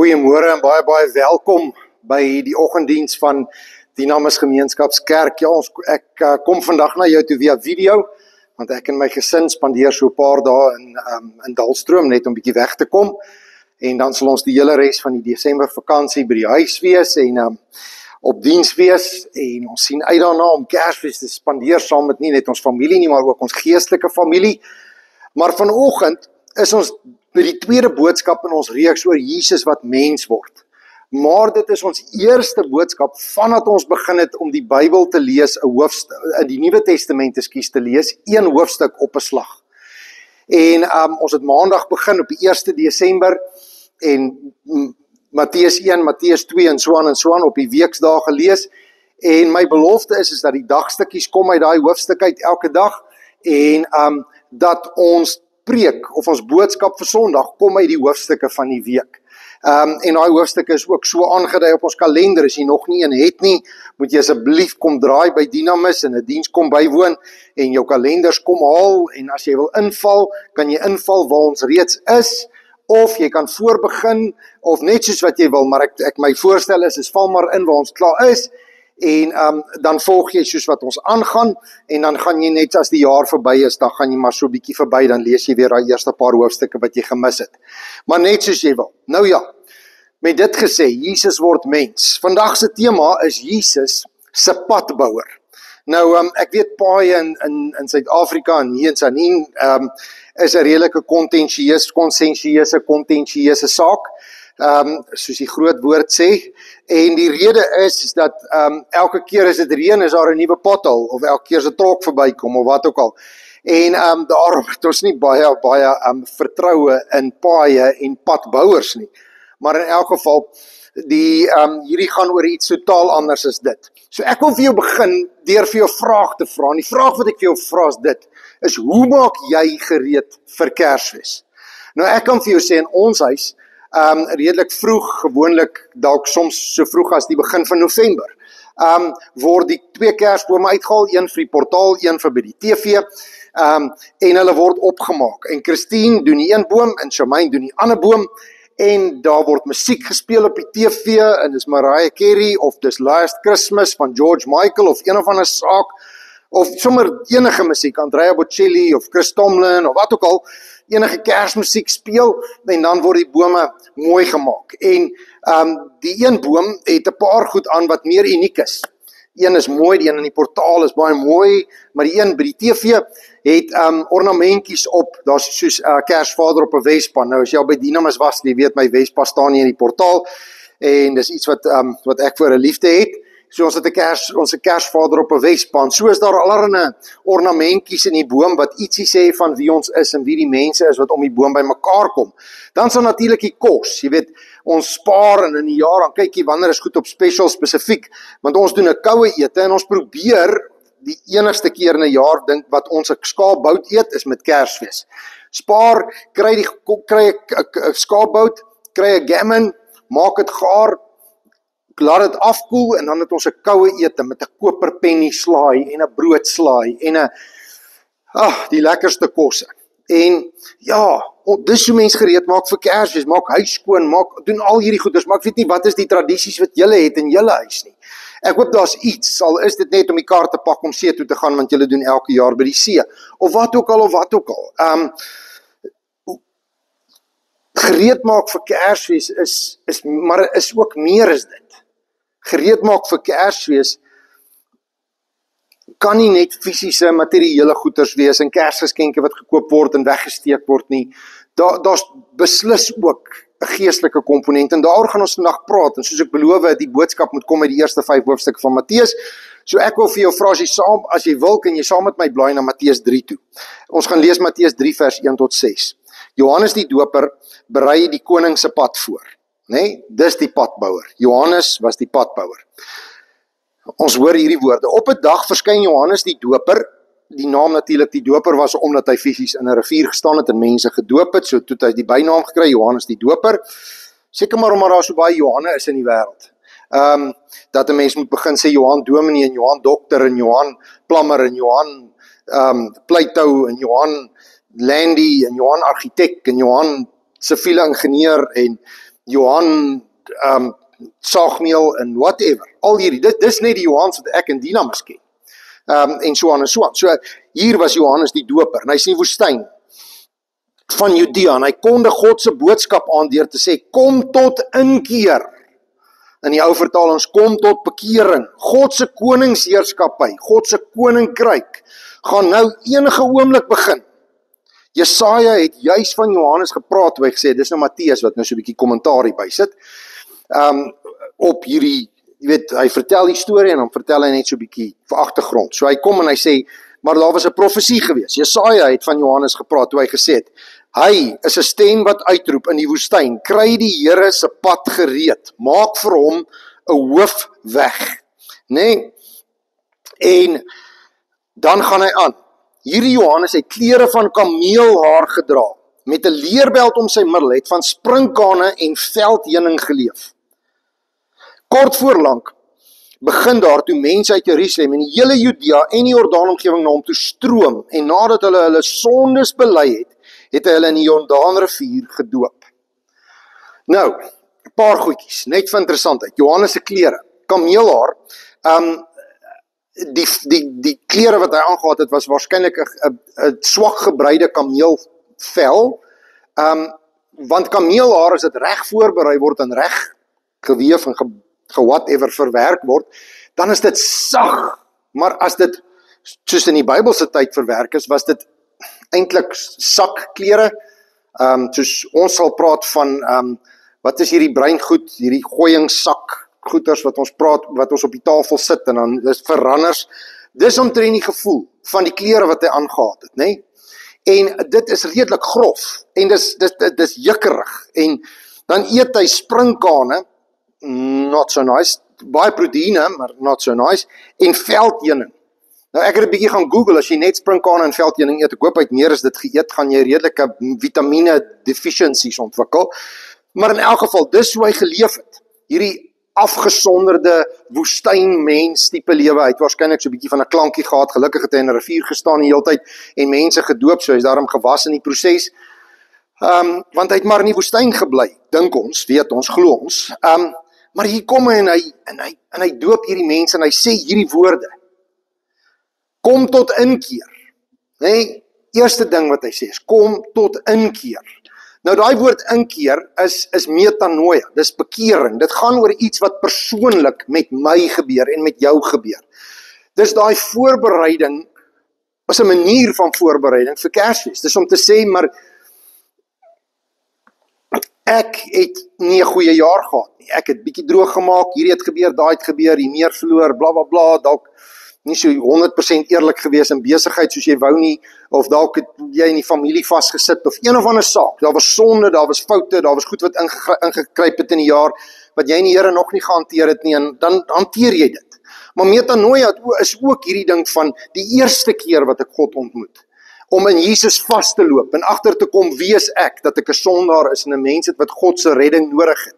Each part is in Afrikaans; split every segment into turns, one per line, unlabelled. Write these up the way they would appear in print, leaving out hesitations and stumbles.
Goeiemôre en baie welkom by die oggenddiens van Dynamis Gemeenskapskerk. Ja, ek kom vandag na jou toe via video, want ek en my gesin spandeer so 'n paar dae in Dalstroom net om bietjie weg te kom. En dan sal ons die hele res van die Desember vakansie by die huis wees en op diens wees, en ons sien uit daarna om Kersfees te spandeer saam met nie net ons familie nie, maar ook ons geestelike familie. Maar vanoggend is ons by die tweede boodskap in ons reeks oor Jesus wat mens word. Maar dit is ons eerste boodskap vandat ons begin het om die Bybel te lees, die Nuwe Testament te lees, een hoofstuk op 'n slag. En ons het maandag begin op die 1 Desember en Matteus 1, Matteus 2 en so aan op die weksdae gelees. En my belofte is dat die dagstukkies kom uit daai hoofstuk uit elke dag en dat ons preek of ons boodskap vir Sondag kom uit die hoofstukke van die week. En daai hoofstukke is ook so aangedui op ons kalender. As jy nog nie een het nie, moet jy asseblief kom draai by Dynamis en 'n diens kom bywoon en jou kalenders kom haal, en as jy wil inval, kan jy inval waar ons reeds is, of jy kan voorbegin, of net soos wat jy wil, maar ek my voorstel is val maar in waar ons klaar is, en dan volg jy soos wat ons aangaan, en dan gaan jy net as die jaar verby is, dan gaan jy maar so bietjie verby, dan lees jy weer daai eerste paar hoofstukke wat jy gemis het. Maar net soos jy wil. Nou ja, met dit gesê, Jesus word mens. Vandag se tema is Jesus se padbouer. Nou, ek weet paai in Suid-Afrika en hier in Sanin is 'n redelike kontensieuse saak, soos die groot woord sê, en die rede is dat elke keer as dit reën is daar 'n nuwe pothole, of elke keer as 'n trok verbykom, of wat ook al. En daarom het ons nie baie vertroue in paaie en padbouers nie. Maar in elk geval, hierdie gaan oor iets totaal anders as dit. So ek wil vir jou begin deur vir jou 'n vraag te vra. En die vraag wat ek vir jou vra is dit, is hoe maak jy gereed vir Kersfees? Nou ek kan vir jou sê in ons huis, redelik vroeg, gewoonlik dalk soms so vroeg as die begin van November, word die 2 kersbome uitgehaal, een vir die portaal, een vir by die TV, en hulle word opgemaak. En Christine doen die een boom, en Shamaine doen die ander boom, en daar word musiek gespeel op die TV, en dis Mariah Carey, of dis Last Christmas van George Michael, of een of ander saak, of sommer enige musiek, Andrea Bocelli, of Chris Tomlin, of wat ook al, enige kersmusiek speel, en dan word die bome mooi gemaak. En die een boom het 'n paar goed aan wat meer uniek is. Een is mooi, die een in die portaal is baie mooi, maar die een by die TV het ornamentjies op, daar's soos Kersvader op 'n Vespa. Nou as jy al by Dynamis was, jy weet my Vespa staan hier in die portaal, en dis iets wat ek vir 'n liefde het. So ons het ons Kersvader op 'n Vespa, en so is daar allerlei ornamentjies in die boom wat ietsie sê van wie ons is en wie die mense is wat om die boom bymekaar kom. Dan sal natuurlik die kos, jy weet, ons spaar en in die jaar dan kyk jy wanneer is goed op special spesifiek, want ons doen 'n koue ete en ons probeer die enigste keer in 'n jaar dink wat ons 'n skaapbout eet is met Kersfees. Spaar, kry 'n skaapbout, kry 'n gammon, maak dit gaar, laat dit afkoel, en dan het ons 'n koue ete met 'n koperpenny slaai en 'n broodslaai en die lekkerste kosse. En ja, dis hoe mens gereed maak vir Kersfees, maak huis skoon, doen al hierdie goeders, maar ek weet nie wat is die tradisies wat julle het in julle huis nie. Ek hoop daar's iets, al is dit net om die kar te pak om see toe te gaan, want julle doen elke jaar by die see, of wat ook al. Gereed maak vir Kersfees maar is ook meer as dit. Gereed maak vir Kersfees kan nie net fisiese materiële goeders wees en Kersgeskenke wat gekoop word en weggesteek word nie. Daar's beslis ook 'n geestelike komponent, en daaroor gaan ons vandag praat, en soos ek beloof, die boodskap moet kom uit die eerste 5 hoofstukke van Matteus. So ek wil vir jou vra, as jy wil, kan jy saam met my blaai na Matteus 3 toe. Ons gaan lees Matteus 3 vers 1 tot 6. Johannes die Doper berei die koning se pad voor, né? Dis die padbouer. Johannes was die padbouer. Ons hoor hierdie woorde. Op 'n dag verskyn Johannes die Doper. Die naam natuurlik die Doper was omdat hy fisies in 'n rivier gestaan het en mense gedoop het, so toe het hy die bynaam gekry, Johannes die Doper. Seker maar omdat daar so baie Johanne is in die wêreld. Dat 'n mens moet begin sê Johan Dominee en Johan Dokter en Johan Plammer en Johan Pleithou en Johan Landy en Johan Argitek en Johan siviele ingenieur en Johan saagmeel en whatever. Al hierdie, dis net die Johans wat ek en Dynamis ken. En so aan en so aan. So hier was Johannes die doper, en hy's in die woestyn van Judea, en hy konde God se boodskap aan deur te sê, kom tot inkeer. In die ou vertalings, kom tot bekering. God se koningsheerskappy, God se koninkryk, gaan nou enige oomblik begin. Jesaja het juis van Johannes gepraat, toe hy gesê, dis nou Matteus wat nou so 'n bietjie kommentaar hierby sit, op hierdie, jy weet, hy vertel die storie en dan vertel hy net so 'n bietjie vir agtergrond. So hy kom en hy sê, maar daar was 'n profesie gewees. Jesaja het van Johannes gepraat, toe hy gesê het, hy is 'n stem wat uitroep in die woestyn, kry die Here se pad gereed, maak vir hom 'n hoof weg. Nee? En dan gaan hy aan. Hierdie Johannes het klere van kameelhaar gedra, met 'n leerbelt om sy middel, het van sprinkane en veldheuning geleef. Kort voorlank begin daar toe mense uit Jerusalem en die hele Judea en die Jordaanomgewing na hom toe stroom, en nadat hulle sondes bely het, het hy hulle in die Jordaanrivier gedoop. Nou, 'n paar goedjies, net vir interessantheid. Johannes se klere, kameelhaar, die klere wat hy aangehad het, was waarskynlik 'n swak gebreide kameelvel, want kameelhaar, as dit reg voorberei word en reg geweef en whatever verwerk word, dan is dit sag, maar as dit, soos in die Bybelse tyd verwerk is, was dit eintlik sakklere, soos ons sal praat van, wat is hierdie breingoed, hierdie gooiingsak, goeders wat ons praat, wat ons op die tafel sit, en dan is veranders, dis omtrent die gevoel van die klere wat hy aangehad het, nee? En dit is redelik grof, en dis jikkerig, en dan eet hy sprinkane, not so nice, baie proteïene, maar not so nice, en veldheuning. Nou ek het 'n bietjie gaan Google, as jy net sprinkane en veldheuning eet, ek hoop hy het meer as dit geëet, gaan jy redelike vitamine deficiencies ontwikkel, maar in elk geval, dis hoe hy geleef het, hierdie afgesonderde woestynmens tipe lewe, hy het waarskynlik so 'n bietjie van 'n klankie gehad, gelukkig het hy in 'n rivier gestaan die hele tyd, en mense gedoop, so hy's daarom gewas in die proses, want hy het maar in die woestyn gebly, dink ons, weet ons, glo ons, maar hier kom hy en hy doop hierdie mense, en hy sê hierdie woorde, kom tot inkeer, nee, eerste ding wat hy sê is, kom tot inkeer. Nou daai woord inkeer is metanoia, dis bekering, dit gaan oor iets wat persoonlik met my gebeur en met jou gebeur. Dis daai voorbereiding, is 'n manier van voorbereiding vir Kersfees, dis om te sê, maar ek het nie 'n goeie jaar gehad nie, ek het bietjie droog gemaak, hierdie het gebeur, daai het gebeur, hier meer verloor, bla bla bla, dalk nie so 100% eerlik gewees in besigheid soos jy wou nie, of dalk het jy in die familie vasgesit, of een of ander saak, daar was sonde, daar was foute, daar was goed wat ingekruip het in die jaar, wat jy in die Here nog nie gehanteer het nie, en dan hanteer jy dit. Maar metanoia is ook hierdie ding van die eerste keer wat ek God ontmoet, om in Jesus vas te loop, en agter te kom, wie is ek, dat ek 'n sondaar is, en 'n mens het wat God se redding nodig het.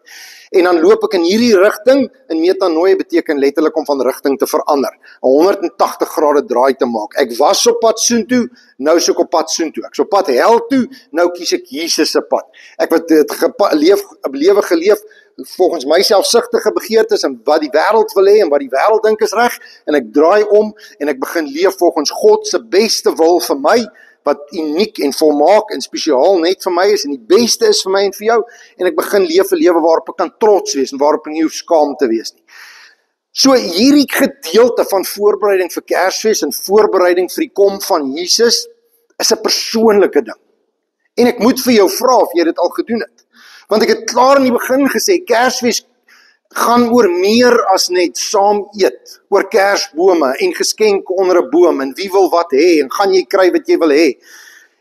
En dan loop ek in hierdie rigting, en metanoia beteken letterlik om van rigting te verander, 'n 180 grade draai te maak. Ek was op pad soontoe, nou is ek op pad soontoe. Ek is op pad hel toe, nou kies ek Jesus se pad. Ek het 'n lewe geleef volgens my selfsugtige begeertes, en wat die wêreld wil hê, en wat die wêreld dink is reg, en ek draai om, en ek begin leef volgens God se beste wil vir my, wat uniek en volmaak en spesiaal net vir my is, en die beste is vir my en vir jou, en ek begin leef 'n lewe waarop ek kan trots wees, en waarop ek nie hoef skaam te wees nie. So hierdie gedeelte van voorbereiding vir Kersfees, en voorbereiding vir die kom van Jesus, is 'n persoonlike ding. En ek moet vir jou vra of jy dit al gedoen het. Want ek het klaar in die begin gesê, Kersfees gaan oor meer as net saam eet, oor kersbome en geskenke onder 'n boom, en wie wil wat hê, en gaan jy kry wat jy wil hê.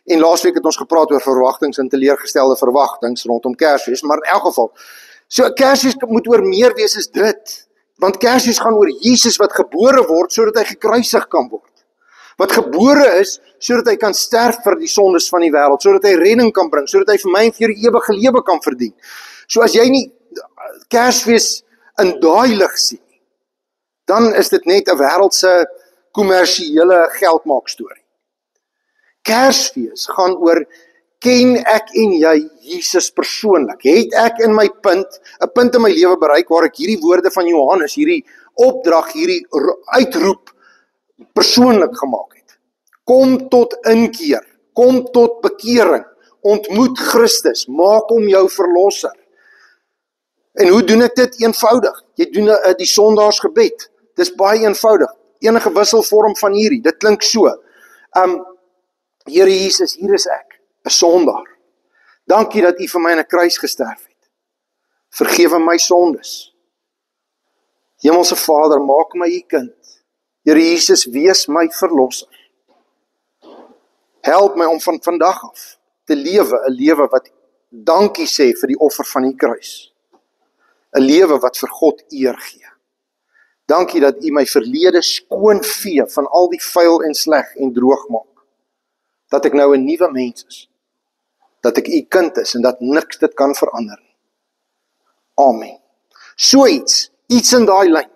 En laasweek het ons gepraat oor verwagtings en teleurgestelde verwagtings rondom Kersfees, maar in elk geval, so Kersfees moet oor meer wees as dit, want Kersfees gaan oor Jesus wat gebore word, sodat hy gekruisig kan word. Wat gebore is, sodat hy kan sterf vir die sondes van die wêreld, sodat hy redding kan bring, sodat hy vir my en vir jou die ewige lewe kan verdien. So as jy nie Kersfees in daai lig sien, dan is dit net 'n wêreldse kommersiële geldmaak storie. Kersfees gaan oor ken ek en jy Jesus persoonlik? Het ek in my 'n punt in my lewe bereik waar ek hierdie woorde van Johannes, hierdie opdrag, hierdie uitroep persoonlik gemaak het? Kom tot inkeer, kom tot bekering, ontmoet Christus, maak hom jou verlosser. En hoe doen ek dit? Eenvoudig. Jy doen die sondaarsgebed. Dis baie eenvoudig. Enige wisselvorm van hierdie. Dit klink so. Here Jesus, hier is ek, 'n sondaar. Dankie dat U vir my in 'n kruis gesterf het. Vergewe my sondes. Hemelse Vader, maak my U kind. Here Jesus, wees my verlosser. Help my om van vandag af te lewe, 'n lewe wat dankie sê vir die offer van die kruis. 'n Lewe wat vir God eer gee. Dankie dat U my verlede skoon vee van al die vuil en sleg en droog maak. Dat ek nou 'n nuwe mens is. Dat ek U kind is en dat niks dit kan verander nie. Amen. So iets in daai lyn.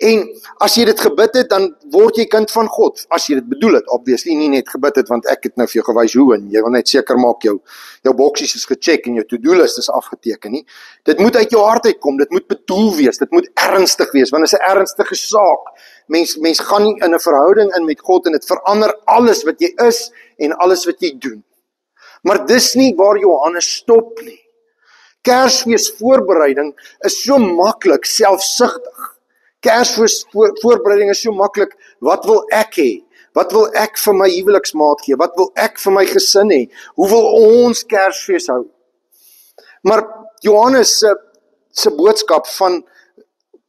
En as jy dit gebid het, dan word jy kind van God. As jy dit bedoel het, obviously nie net gebid het, want ek het nou vir jou gewys hoe, en jy wil net seker maak jou boksies is gecheck en jou to-do list is afgeteken nie. Dit moet uit jou hart uitkom, dit moet bedoel wees, dit moet ernstig wees, want dit is 'n ernstige saak. Mens gaan nie in 'n verhouding in met God en dit verander alles wat jy is en alles wat jy doen. Maar dis nie waar Johannes stop nie. Kersfees voorbereiding is so maklik selfsugtig. Kersfees voorbereiding is so maklik, wat wil ek hê? Wat wil ek vir my huweliksmaat gee? Wat wil ek vir my gesin hê? Hoe wil ons Kersfees hou? Maar Johannes se boodskap van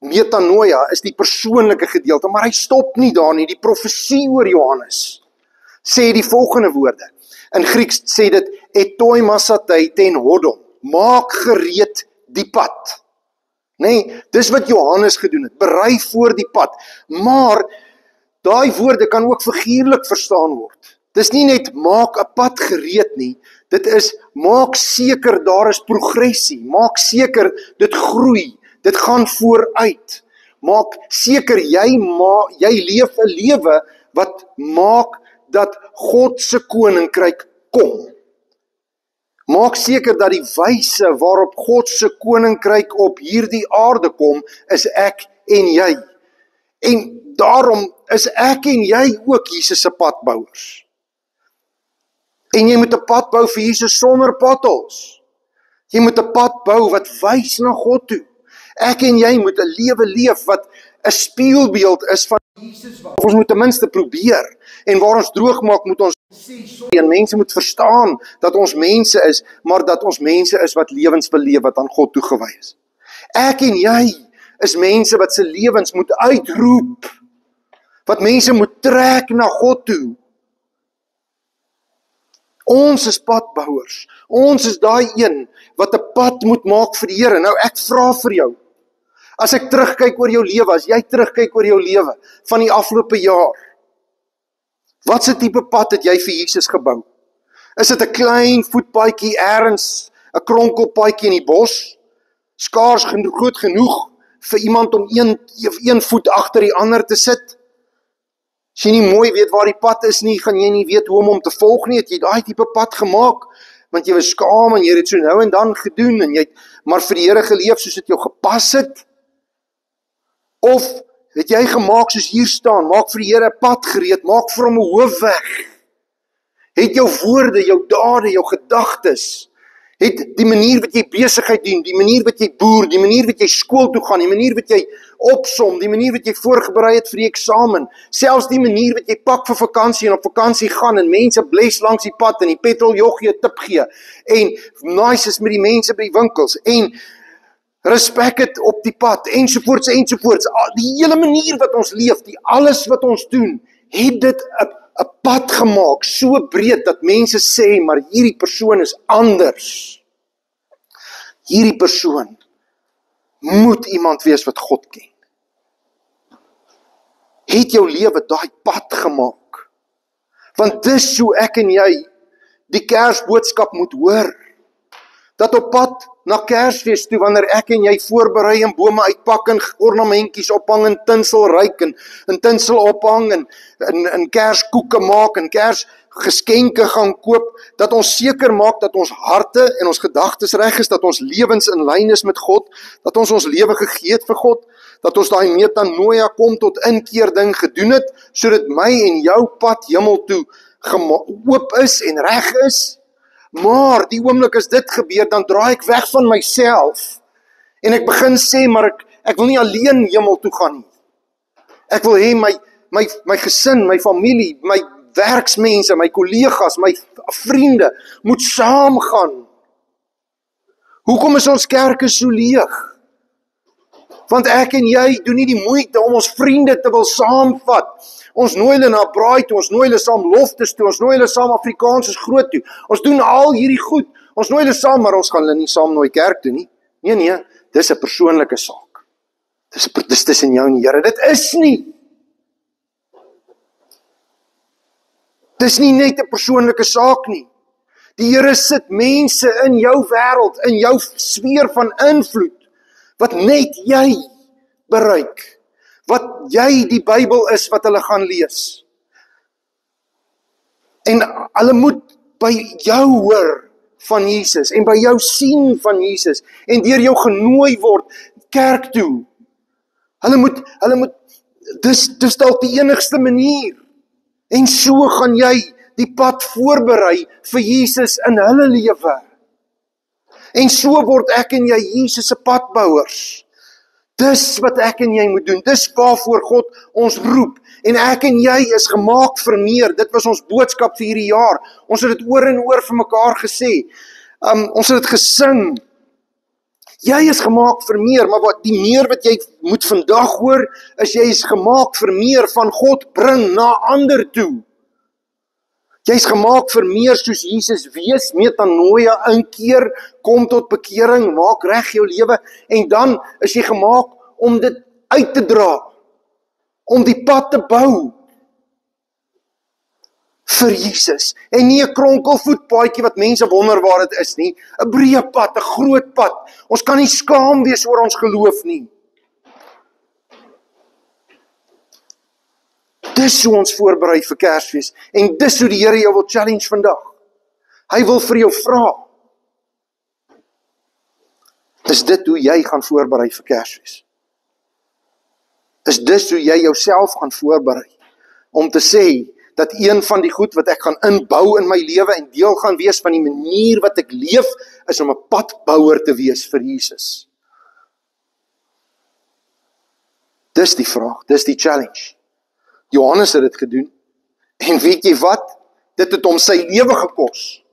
metanoia is die persoonlike gedeelte, maar hy stop nie daar nie. Die profesie oor Johannes sê die volgende woorde. In Grieks sê dit, etoimasatei ten hodon, maak gereed die pad. Nee, dis wat Johannes gedoen het, berei voor die pad. Maar, daai woorde kan ook figuurlik verstaan word. Dis nie net maak 'n pad gereed nie, dit is maak seker daar is progressie, maak seker dit groei, dit gaan vooruit. Maak seker jy leef 'n lewe wat maak dat God se koninkryk kom. Maak seker dat die wyse waarop God se koninkryk op hierdie aarde kom, is ek en jy. En daarom is ek en jy ook Jesus se padbouers. En jy moet 'n pad bou vir Jesus sonder potholes. Jy moet 'n pad bou wat wys na God toe. Ek en jy moet 'n lewe leef wat 'n spieelbeeld is van Jesus. Ons moet ten minste probeer. En waar ons droog maak, moet ons sê sorry. En mense moet verstaan dat ons mense is, maar dat ons mense is wat lewens beleef wat aan God toegewy is. Ek en jy is mense wat se lewens moet uitroep. Wat mense moet trek na God toe. Ons is padbouers. Ons is daai een wat 'n pad moet maak vir die Here. Nou ek vra vir jou, as ek terugkyk oor jou lewe, as jy terugkyk oor jou lewe van die afgelope jaar, wat se tipe pad het jy vir Jesus gebou? Is dit 'n klein voetpaadjie ergens, 'n kronkelpaadjie in die bos, skaars goed genoeg vir iemand om een voet agter die ander te sit? As jy nie mooi weet waar die pad is nie, gaan jy nie weet hoe om te volg nie, het jy daai tipe pad gemaak, want jy was skaam en jy het dit so nou en dan gedoen, en jy het maar vir die Here geleef soos dit jou gepas het? Of het jy gemaak soos hier staan, maak vir die Here 'n pad gereed, maak vir hom 'n hoofweg? Het jou woorde, jou dade, jou gedagtes, het die manier wat jy besigheid doen, die manier wat jy boer, die manier wat jy skool toe gaan, die manier wat jy opsom, die manier wat jy voorberei het vir die eksamen, selfs die manier wat jy pak vir vakansie en op vakansie gaan en mense bless langs die pad en die petroljoggie 'n tip gee en nice is met die mense by die winkels en respek het op die pad ensovoorts. Die hele manier wat ons leef, die alles wat ons doen, het dit 'n pad gemaak, so breed dat mense sê, maar hierdie persoon is anders. Hierdie persoon moet iemand wees wat God ken. Het jou lewe daai pad gemaak. Want dis hoe ek en jy die Kersboodskap moet hoor. Dat op pad na Kersfees toe, wanneer ek en jy voorberei en bome uitpak en ornamentjies ophang en tinsel ruik en tinsel ophang en kerskoeke maak en geskenke gaan koop, dat ons seker maak dat ons harte en ons gedagtes reg is, dat ons lewens in lyn is met God, dat ons lewe gegee het vir God, dat ons daai metanoia kom tot inkeer ding gedoen het, sodat my en jou pad hemel toe oop is en reg is. Maar die oomblik as dit gebeur, dan draai ek weg van myself en ek begin sê, maar ek wil nie alleen hemel toe gaan nie. Ek wil hê my gesin, my familie, my werksmense, my kollegas, my vriende moet saam gaan. Hoekom is ons kerke so leeg? Want ek en jy doen nie die moeite om ons vriende te wil saamvat. Ons nooi hulle na braai toe, ons nooi hulle saam loftes toe, ons nooi hulle saam Afrikaans is groot toe. Ons doen al hierdie goed. Ons nooi hulle saam, maar ons gaan hulle nie saam nooi kerk toe nie. Nee, dis 'n persoonlike saak. Dis tussen jou en die Here. Dit is nie. Dis nie net 'n persoonlike saak nie. Die Here sit mense in jou wêreld, in jou sfeer van invloed, wat net jy bereik. Wat jy die Bybel is wat hulle gaan lees. En hulle moet by jou hoor van Jesus, en by jou sien van Jesus, en deur jou genooi word kerk toe. Hulle moet, dis dalk die enigste manier. En so gaan jy die pad voorberei vir Jesus in hulle lewe. En so word ek en jy Jesus se padbouers. Dis wat ek en jy moet doen. Dis waarvoor God ons roep. En ek en jy is gemaak vir meer. Dit was ons boodskap vir hierdie jaar. Ons het dit oor en oor vir mekaar gesê. Ons het dit gesing. Jy is gemaak vir meer, maar die meer wat jy moet vandag hoor, is jy is gemaak vir meer van God bring na ander toe. Jy is gemaak vir meer soos Jesus wees, metanoia, inkeer, kom tot bekering, maak reg jou lewe, en dan is jy gemaak om dit uit te dra, om die pad te bou vir Jesus, en nie 'n kronkelvoetpaadjie wat mense wonder waar dit is nie, 'n breë pad, 'n groot pad. Ons kan nie skaam wees oor ons geloof nie. Dis hoe ons voorberei vir Kersfees, en dis hoe die Here jou wil challenge vandag. Hy wil vir jou vra, is dit hoe jy gaan voorberei vir Kersfees? Is dis hoe jy jouself gaan voorberei, om te sê, dat een van die goed wat ek gaan inbou in my lewe en deel gaan wees van die manier wat ek leef, is om 'n padbouer te wees vir Jesus. Dis die vraag, dis die challenge. Johannes het dit gedoen, en weet jy wat? Dit het hom sy lewe gekos.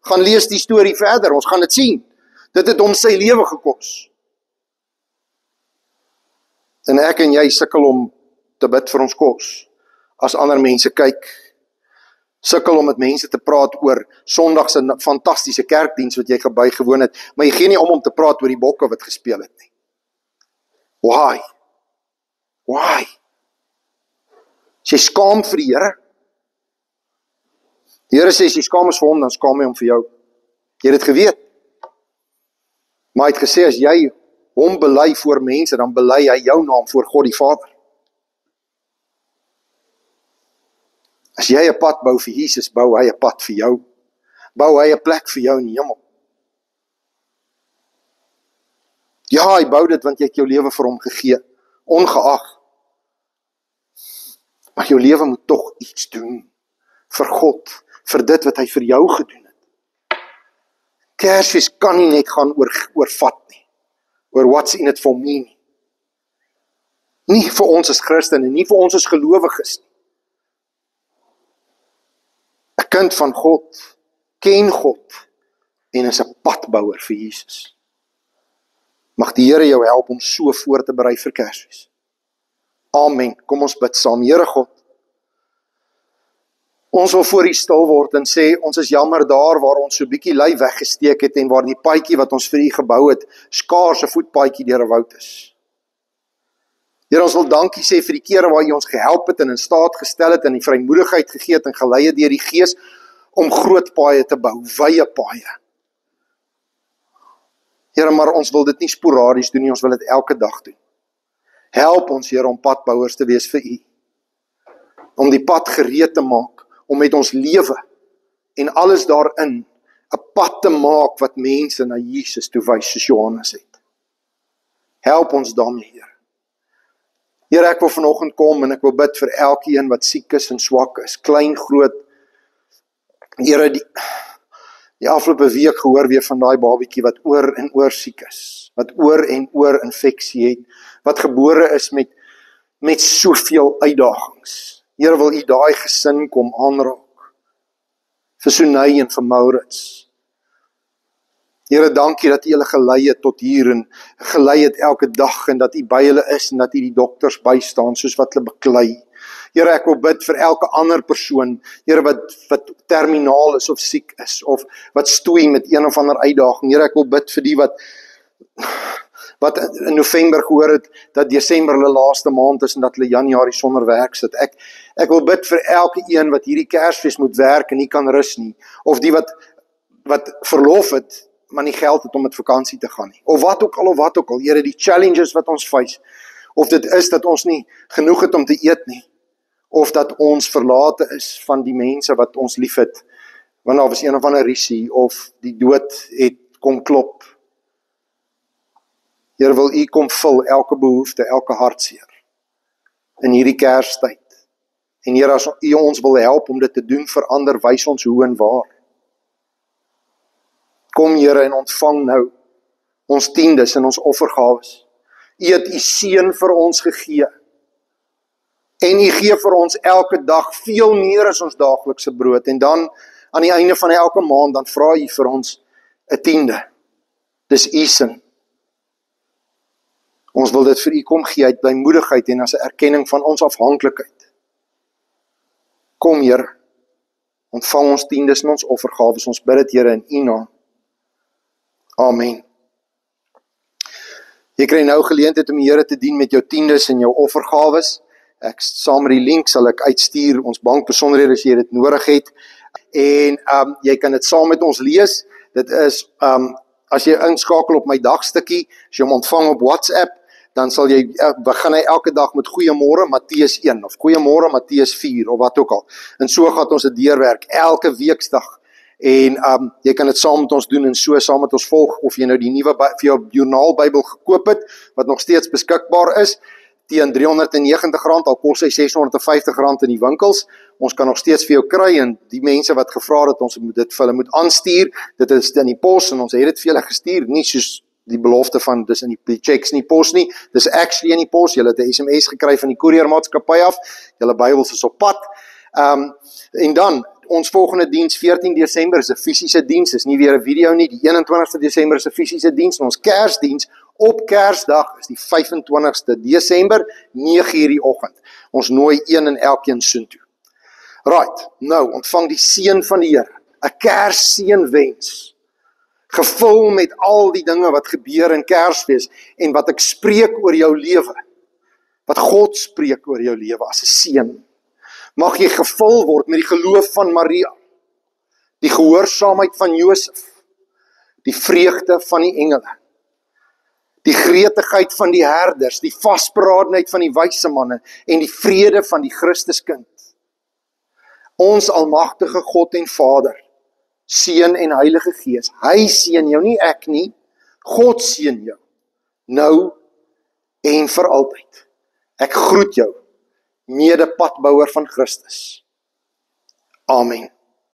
Gaan lees die storie verder, ons gaan dit sien. Dit het hom sy lewe gekos. En ek en jy sukkel om te bid vir ons kos. As ander mense kyk, sukkel om met mense te praat oor Sondag se fantastiese kerkdiens wat jy bygewoon het, maar jy gee nie om te praat oor die bokke wat gespeel het nie. Why? As jy skaam vir die Here, die Here sê, as jy skaam is vir hom, dan skaam hy hom vir jou. Jy het dit geweet. Maar hy het gesê, as jy hom bely voor mense, dan bely hy jou naam voor God die Vader. As jy 'n pad bou vir Jesus, bou hy 'n pad vir jou. Bou hy 'n plek vir jou in die hemel. Ja, hy bou dit want jy het jou lewe vir hom gegee, ongeag. Maar jou lewe moet tog iets doen vir God, vir dit wat hy vir jou gedoen het. Kersfees kan nie net gaan oor vat nie, oor what's in it for me nie. Nie vir ons as Christene, nie vir ons as gelowiges nie. 'n kind van God, ken God, en is 'n padbouer vir Jesus. Mag die Here jou help om so voor te berei vir Kersfees. Amen. Kom ons bid saam. Here God, ons wil voor U stil word en sê, ons is jammer daar waar ons so bietjie lui weggesteek het en waar die paadjie wat ons vir U gebou het, skaars 'n voetpaadjie deur 'n woud is. Here, ons wil dankie sê vir die kere waar U ons gehelp het en in staat gestel het en die vrymoedigheid gegee het en gelei het deur die Gees om groot paaie te bou, wye paaie. Here, maar ons wil dit nie sporadies doen nie, ons wil dit elke dag doen. Help ons, Here, om padbouers te wees vir U. Om die pad gereed te maak, om met ons lewe en alles daarin 'n pad te maak wat mense na Jesus toe wys, soos Johannes het. Help ons daarmee, Here. Here, ek wil vanoggend kom en ek wil bid vir elkeen wat siek is en swak is, klein, groot. Here, die afgelope week gehoor weer van daai babietjie wat oor en oor siek is, wat oor en oor infeksie het, wat gebore is met soveel uitdagings. Here, wil U daai gesin kom aanraak, vir Sunay en vir Maurits. Here, dankie dat U hulle gelei het tot hier en gelei het elke dag en dat U by hulle is en dat U die dokters bystaan soos wat hulle beklei. Here, ek wil bid vir elke ander persoon, Here, wat terminaal is of siek is of wat stoei met een of ander uitdaging. Here, ek wil bid vir die wat in November gehoor het dat Desember hulle laaste maand is en dat hulle Januarie sonder werk sit. Ek wil bid vir elke een wat hierdie Kersfees moet werk en nie kan rus nie, of die wat verlof het, maar nie geld het om met vakansie te gaan nie, of wat ook al, Here, die challenges wat ons face, of dit is dat ons nie genoeg het om te eet nie, of dat ons verlate is van die mense wat ons lief het, want daar was een of ander risie, of die dood het kom klop. Here, wil U kom vul elke behoefte, elke hartseer, in hierdie Kerstyd. En Here, as U ons wil help om dit te doen, verander, wys ons hoe en waar. Kom Here en ontvang nou ons tiendes en ons offergawes. U het U seun vir ons gegee. En U gee vir ons elke dag veel meer as ons daaglikse brood. En dan aan die einde van elke maand, dan vra U vir ons 'n tiende. Dis U sin. Ons wil dit vir U kom gee uit blymoedigheid en as 'n erkenning van ons afhanklikheid. Kom Here, ontvang ons tiendes en ons offergawes. Ons bid dit, Here, in U naam. Amen. Jy kry nou geleentheid om die Here te dien met jou tiendes en jou offergawes. Ek saam met die link sal ek uitstuur ons bankbesonderhede as jy dit nodig het. En jy kan dit saam met ons lees. Dit is as jy inskakel op my dagstukkie, as jy hom ontvang op WhatsApp, dan sal jy begin hy elke dag met Goeiemôre Matteus 1 of Goeiemôre Matteus 4 of wat ook al. En so gaan ons dit deurwerk elke weeksdag. En jy kan dit saam met ons doen en so saam met ons volg, of jy nou die nuwe vir jou joernaalbybel gekoop het, wat nog steeds beskikbaar is, teen R390, al kos hy R650 in die winkels. Ons kan nog steeds vir jou kry, en die mense wat gevra het, ons moet dit vir hulle moet aanstuur, dit is in die pos, en ons het dit vir julle gestuur, nie soos die belofte van, dis in die checks in die pos nie, dis actually in die pos, julle het 'n SMS gekry van die koeriermaatskappy af, julle Bybels is op pad, en dan, ons volgende diens, 14 Desember, is 'n fisiese diens, is nie weer 'n video nie, die 21ste Desember is 'n fisiese diens, en ons Kersdiens op Kersdag is die 25ste Desember, 9:00 die oggend. Ons nooi een en elkeen soontoe. Right, nou, ontvang die seën van die Here, 'n Kersseën wens, gevul met al die dinge wat gebeur in Kersfees, en wat ek spreek oor jou lewe, wat God spreek oor jou lewe as 'n seën. Mag jy gevul word met die geloof van Maria, die gehoorsaamheid van Josef, die vreugde van die engele, die gretigheid van die herders, die vasberadenheid van die wyse manne, en die vrede van die Christuskind. Ons almagtige God en Vader, Seun en Heilige Gees, hy seën jou, nie ek nie, God seën jou, nou en vir altyd. Ek groet jou, medepadbouer van Christus. Amen.